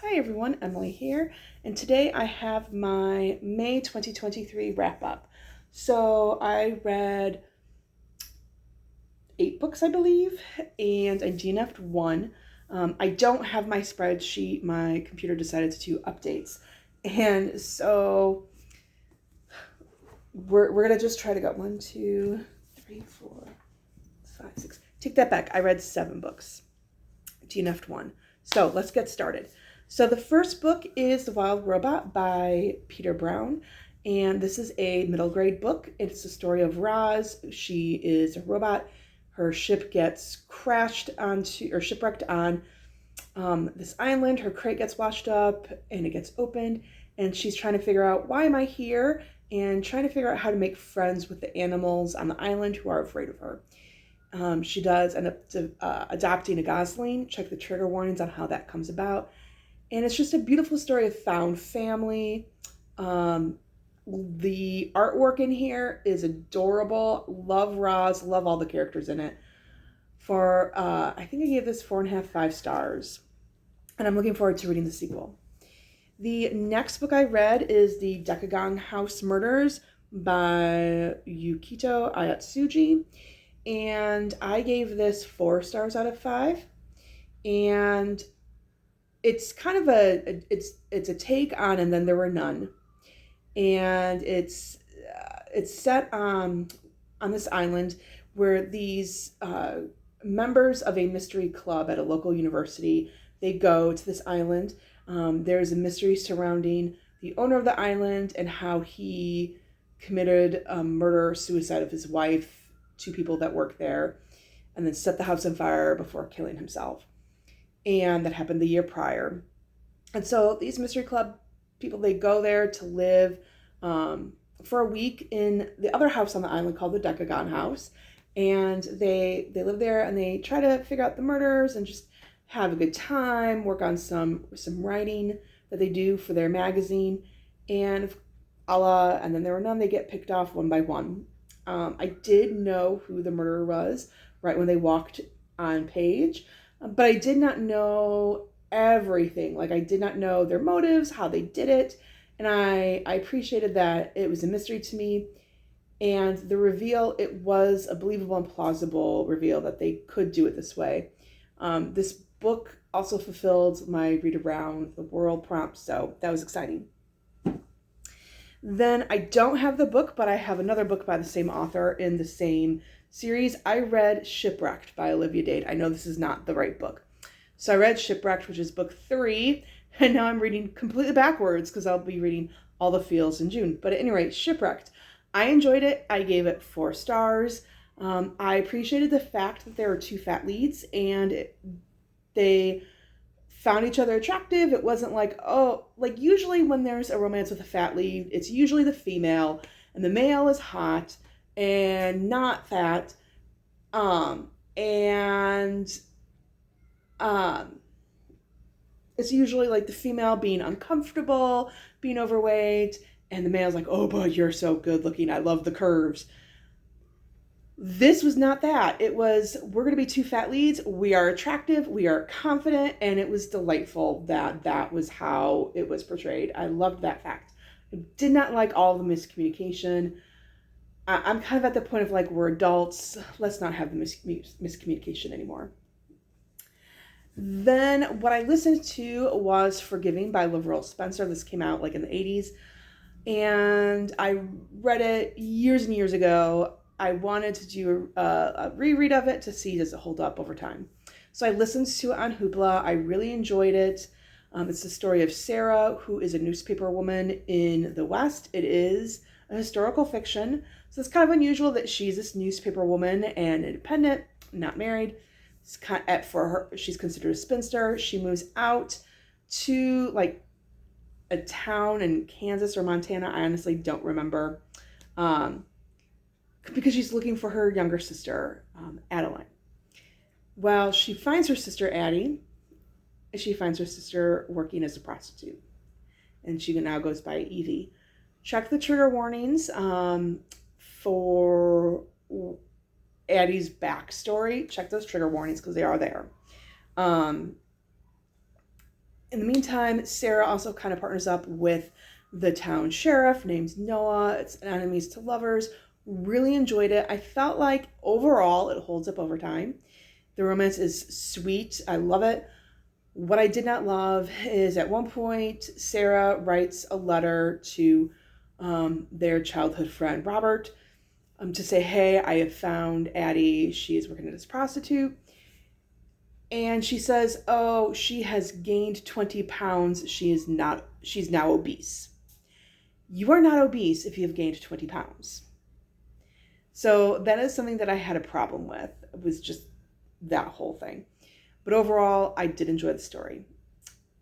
Hi everyone, Emily here, and today I have my May 2023 wrap up. So I read 8 books, I believe, and I DNF'd one. I don't have my spreadsheet, my computer decided to do updates. And so we're gonna just try to go 1, 2, 3, 4, 5, 6. Take that back. I read 7 books. DNF'd one. So let's get started. So the first book is The Wild Robot by Peter Brown. And this is a middle grade book. It's the story of Roz. She is a robot. Her ship gets crashed onto, or shipwrecked on this island. Her crate gets washed up and it gets opened. And she's trying to figure out, why am I here? And trying to figure out how to make friends with the animals on the island who are afraid of her. She does end up adopting a gosling. Check the trigger warnings on how that comes about. And it's just a beautiful story of found family. The artwork in here is adorable. Love Roz. Love all the characters in it. I think I gave this 4.5, 5 stars. And I'm looking forward to reading the sequel. The next book I read is The Decagon House Murders by Yukito Ayatsuji. And I gave this 4 stars out of 5. And it's kind of it's a take on And Then There Were None. And it's set on this island where these members of a mystery club at a local university, they go to this island. There's a mystery surrounding the owner of the island and how he committed a murder-suicide of his wife, 2 people that work there, and then set the house on fire before killing himself. And that happened the year prior. And so these mystery club people, they go there to live for a week in the other house on the island called the Decagon House. And they live there and they try to figure out the murders and just have a good time, work on some writing that they do for their magazine. And And Then There Were None, they get picked off one by one. I did know who the murderer was right when they walked on page, but I did not know everything. Like, I did not know their motives, how they did it, and I appreciated that it was a mystery to me. And the reveal, it was a believable and plausible reveal that they could do it this way. This book also fulfilled my Rita Brown The World prompt, so that was exciting. Then I don't have the book, but I have another book by the same author in the same series. I read Shipwrecked by Olivia Dade. I know this is not the right book. So I read Shipwrecked, which is book 3, and now I'm reading completely backwards because I'll be reading All the Fields in June. But at any rate, Shipwrecked. I enjoyed it. I gave it 4 stars. I appreciated the fact that there were 2 fat leads and they found each other attractive. It wasn't like, oh, like usually when there's a romance with a fat lead, it's usually the female and the male is hot and not fat. And it's usually like the female being uncomfortable, being overweight, and the male's like, oh, but you're so good looking. I love the curves. This was not that. It was, we're going to be 2 fat leads. We are attractive. We are confident. And it was delightful that that was how it was portrayed. I loved that fact. I did not like all the miscommunication. I'm kind of at the point of like, we're adults. Let's not have the miscommunication anymore. Then what I listened to was Forgiving by Lavril Spencer. This came out like in the 80s. And I read it years and years ago. I wanted to do a reread of it to see does it hold up over time. So I listened to it on Hoopla. I really enjoyed it. It's the story of Sarah, who is a newspaper woman in the West. It is a historical fiction. So it's kind of unusual that she's this newspaper woman and independent, not married. It's kind of, for her, she's considered a spinster. She moves out to like a town in Kansas or Montana. I honestly don't remember. Because she's looking for her younger sister, Adeline. Well, she finds her sister Addie. She finds her sister working as a prostitute. And she now goes by Evie. Check the trigger warnings for Addie's backstory. Check those trigger warnings because they are there. In the meantime, Sarah also kind of partners up with the town sheriff named Noah. It's enemies to lovers. Really enjoyed it. I felt like overall it holds up over time. The romance is sweet. I love it. What I did not love is at one point, Sarah writes a letter to their childhood friend, Robert, to say, hey, I have found Addie. She is working as a prostitute. And she says, oh, she has gained 20 pounds. She's now obese. You are not obese if you have gained 20 pounds. So that is something that I had a problem with. It was just that whole thing. But overall, I did enjoy the story.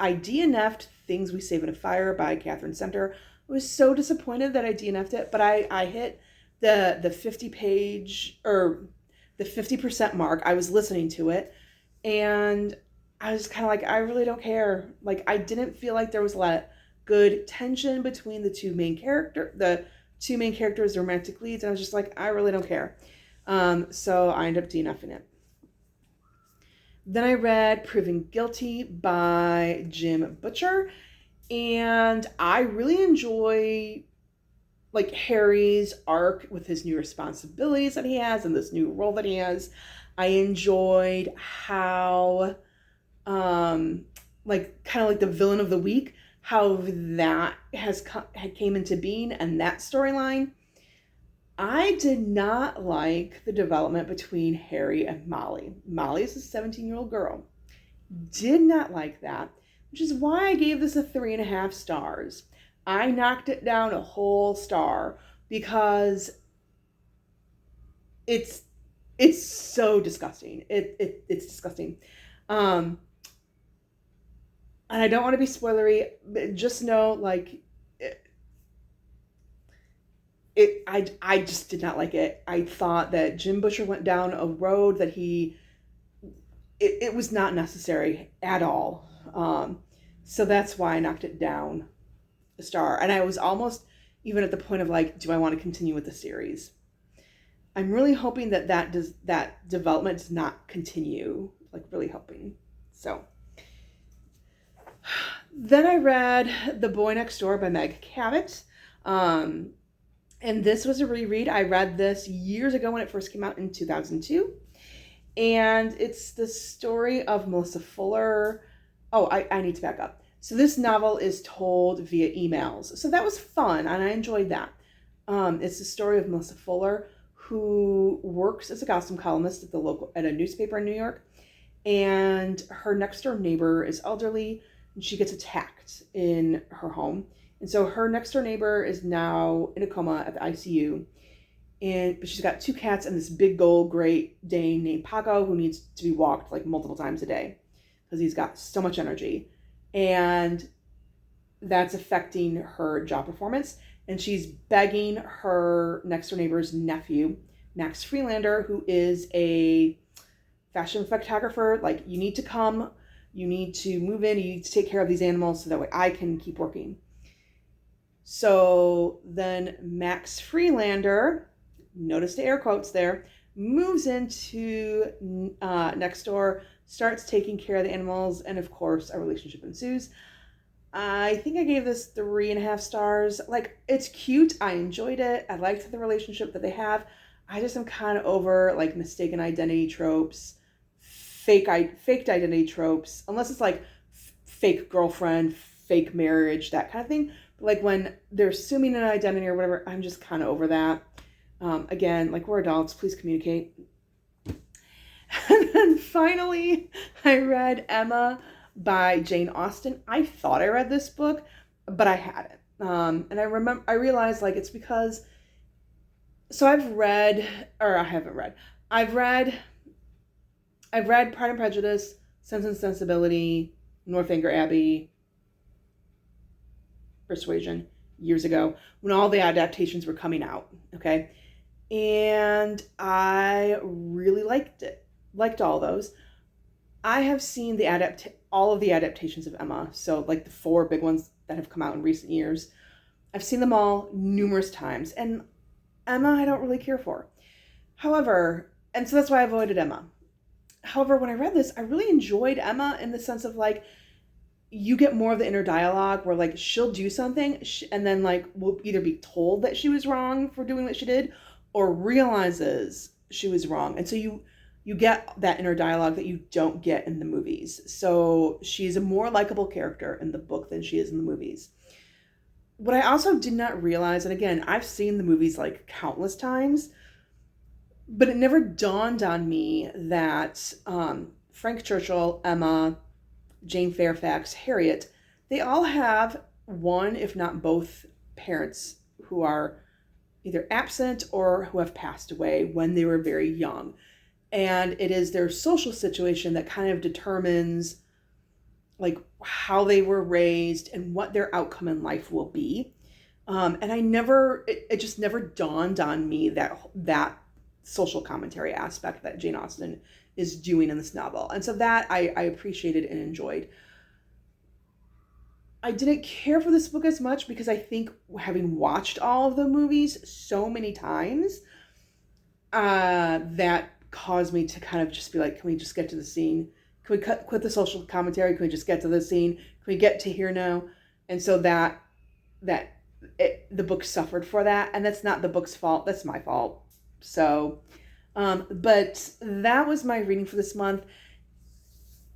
I DNF'd Things We Save in a Fire by Catherine Center. I was so disappointed that I DNF'd it, but I hit the 50 page or the 50% mark. I was listening to it and I was kind of like, I really don't care. Like, I didn't feel like there was a lot of good tension between the two main characters, the romantic leads. And I was just like, I really don't care. So I ended up DNFing it. Then I read Proven Guilty by Jim Butcher, and I really enjoy like Harry's arc with his new responsibilities that he has and this new role that he has. I enjoyed how like kind of like the villain of the week, how that came into being and that storyline. I did not like the development between Harry and Molly. Molly is a 17-year-old girl. Did not like that, which is why I gave this a 3.5 stars. I knocked it down a whole star because it's so disgusting. It's disgusting. And I don't want to be spoilery, but just know, like, I just did not like it. I thought that Jim Butcher went down a road that it was not necessary at all. So that's why I knocked it down a star. And I was almost even at the point of like, do I want to continue with the series? I'm really hoping that development does not continue, like really hoping. So then I read The Boy Next Door by Meg Cabot. And this was a reread. I read this years ago when it first came out in 2002. And it's the story of Melissa Fuller. Oh, I need to back up. So this novel is told via emails. So that was fun, and I enjoyed that. It's the story of Melissa Fuller, who works as a costume columnist at a newspaper in New York. And her next door neighbor is elderly, and she gets attacked in her home. And so her next door neighbor is now in a coma at the ICU. But she's got 2 cats and this big gold Great Dane named Paco, who needs to be walked like multiple times a day because he's got so much energy. And that's affecting her job performance. And she's begging her next door neighbor's nephew, Max Freelander, who is a fashion photographer, like, you need to come, you need to move in, you need to take care of these animals so that way I can keep working. So then Max Freelander, notice the air quotes there, moves into next door, starts taking care of the animals, and of course a relationship ensues. I think I gave this 3.5 stars. Like, it's cute. I enjoyed it. I liked the relationship that they have. I just am kind of over like mistaken identity tropes, faked identity tropes, unless it's like fake girlfriend, fake marriage, that kind of thing. But like when they're assuming an identity or whatever, I'm just kind of over that. Again, like, we're adults, please communicate. And then finally, I read Emma by Jane Austen. I thought I read this book, but I hadn't. And I realized, like, it's because, so I've read Pride and Prejudice, Sense and Sensibility, Northanger Abbey, Persuasion, years ago when all the adaptations were coming out. Okay. And I really liked all those. I have seen all of the adaptations of Emma. So like the 4 big ones that have come out in recent years. I've seen them all numerous times, and Emma I don't really care for. However, and so that's why I avoided Emma. However, when I read this, I really enjoyed Emma in the sense of like, you get more of the inner dialogue where like she'll do something and then like will either be told that she was wrong for doing what she did or realizes she was wrong. And so you get that inner dialogue that you don't get in the movies. So she's a more likable character in the book than she is in the movies. What I also did not realize, and again, I've seen the movies like countless times, but it never dawned on me that Frank Churchill, Emma, Jane Fairfax, Harriet, they all have one, if not both, parents who are either absent or who have passed away when they were very young. And it is their social situation that kind of determines like how they were raised and what their outcome in life will be. And it just never dawned on me that social commentary aspect that Jane Austen is doing in this novel. And so that I appreciated and enjoyed. I didn't care for this book as much because I think having watched all of the movies so many times, that caused me to kind of just be like, can we just get to the scene? Can we quit the social commentary? Can we just get to the scene? Can we get to here now? And so the book suffered for that. And that's not the book's fault. That's my fault. So, but that was my reading for this month.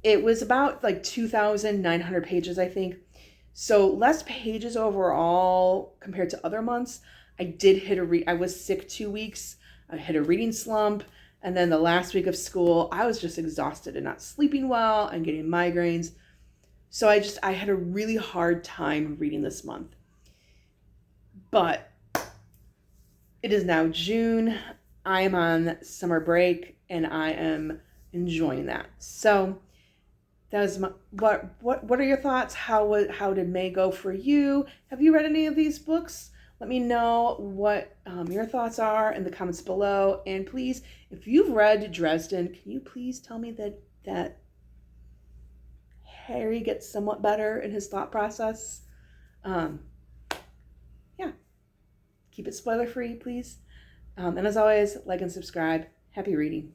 It was about like 2,900 pages, I think. So less pages overall compared to other months. I was sick 2 weeks. I hit a reading slump. And then the last week of school, I was just exhausted and not sleeping well and getting migraines. So I had a really hard time reading this month. But it is now June. I am on summer break and I am enjoying that. So that was what are your thoughts? How did May go for you? Have you read any of these books? Let me know what your thoughts are in the comments below. And please, if you've read Dresden, can you please tell me that Harry gets somewhat better in his thought process? Yeah. Keep it spoiler free, please. And as always, like and subscribe. Happy reading.